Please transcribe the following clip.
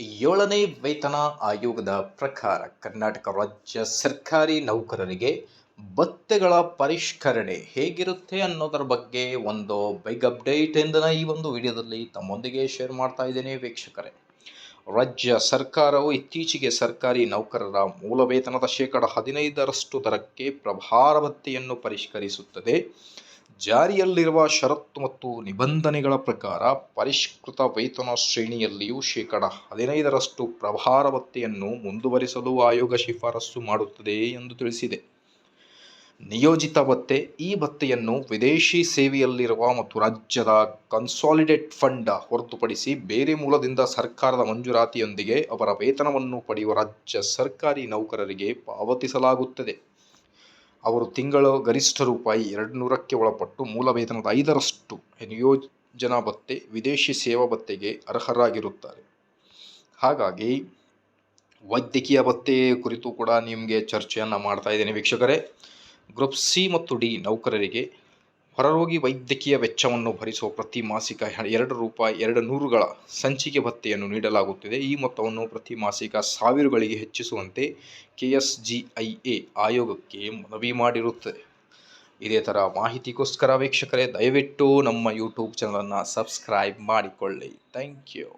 ಏಳನೇ ವೇತನ ಆಯೋಗದ ಪ್ರಕಾರ ಕರ್ನಾಟಕ ರಾಜ್ಯ ಸರ್ಕಾರಿ ನೌಕರರಿಗೆ ಭತ್ಯೆಗಳ ಪರಿಷ್ಕರಣೆ ಹೇಗಿರುತ್ತೆ ಅನ್ನೋದರ ಬಗ್ಗೆ ಒಂದು ಬಿಗ್ ಅಪ್ಡೇಟ್ ಎಂದನ ಈ ಒಂದು ವಿಡಿಯೋದಲ್ಲಿ ತಮ್ಮೊಂದಿಗೆ ಶೇರ್ ಮಾಡ್ತಾ ಇದ್ದೇನೆ ವೀಕ್ಷಕರೇ. ರಾಜ್ಯ ಸರ್ಕಾರವು ಇತ್ತೀಚೆಗೆ ಸರ್ಕಾರಿ ನೌಕರರ ಮೂಲ ವೇತನದ 15% ದರಕ್ಕೆ ಪ್ರಭಾರ ಭತ್ಯೆಯನ್ನು ಪರಿಷ್ಕರಿಸುತ್ತದೆ. ಜಾರಿಯಲ್ಲಿರುವ ಷರತ್ತು ಮತ್ತು ನಿಬಂಧನೆಗಳ ಪ್ರಕಾರ ಪರಿಷ್ಕೃತ ವೇತನ ಶ್ರೇಣಿಯಲ್ಲಿಯೂ 15% ಪ್ರಭಾರ ಭತ್ಯೆಯನ್ನು ಮುಂದುವರಿಸಲು ಆಯೋಗ ಶಿಫಾರಸು ಮಾಡುತ್ತದೆ ಎಂದು ತಿಳಿಸಿದೆ. ನಿಯೋಜಿತ ಭತ್ಯೆ: ಈ ಭತ್ಯೆಯನ್ನು ವಿದೇಶಿ ಸೇವೆಯಲ್ಲಿರುವ ಮತ್ತು ರಾಜ್ಯದ ಕನ್ಸಾಲಿಡೇಟ್ ಫಂಡ್ ಹೊರತುಪಡಿಸಿ ಬೇರೆ ಮೂಲದಿಂದ ಸರ್ಕಾರದ ಮಂಜೂರಾತಿಯೊಂದಿಗೆ ಅವರ ವೇತನವನ್ನು ಪಡೆಯುವ ರಾಜ್ಯ ಸರ್ಕಾರಿ ನೌಕರರಿಗೆ ಪಾವತಿಸಲಾಗುತ್ತದೆ. ಅವರು ತಿಂಗಳ ಗರಿಷ್ಠ ₹200ಕ್ಕೆ ಒಳಪಟ್ಟು ಮೂಲ ವೇತನದ 5% ನಿಯೋಜನಾ ಭತ್ಯೆ, ವಿದೇಶಿ ಸೇವಾ ಭತ್ಯೆಗೆ ಅರ್ಹರಾಗಿರುತ್ತಾರೆ. ಹಾಗಾಗಿ ವೈದ್ಯಕೀಯ ಭತ್ಯೆ ಕುರಿತು ಕೂಡ ನಿಮಗೆ ಚರ್ಚೆಯನ್ನು ಮಾಡ್ತಾ ಇದ್ದೇನೆ ವೀಕ್ಷಕರೇ. ಗ್ರೂಪ್ ಸಿ ಮತ್ತು ಡಿ ನೌಕರರಿಗೆ ಹೊರರೋಗಿ ವೈದ್ಯಕೀಯ ವೆಚ್ಚವನ್ನು ಭರಿಸುವ ಪ್ರತಿ ಮಾಸಿಕ ₹200ಗಳ ಸಂಚಿಕೆ ಭತ್ಯೆಯನ್ನು ನೀಡಲಾಗುತ್ತಿದೆ. ಈ ಮೊತ್ತವನ್ನು ಪ್ರತಿ ಮಾಸಿಕ 1000ಗಳಿಗೆ ಹೆಚ್ಚಿಸುವಂತೆ KSGIA ಆಯೋಗಕ್ಕೆ ಮನವಿ ಮಾಡಿರುತ್ತದೆ. ಇದೇ ಥರ ಮಾಹಿತಿಗೋಸ್ಕರ ವೀಕ್ಷಕರೇ ದಯವಿಟ್ಟು ನಮ್ಮ ಯೂಟ್ಯೂಬ್ ಚಾನಲನ್ನು ಸಬ್ಸ್ಕ್ರೈಬ್ ಮಾಡಿಕೊಳ್ಳಿ. Thank you.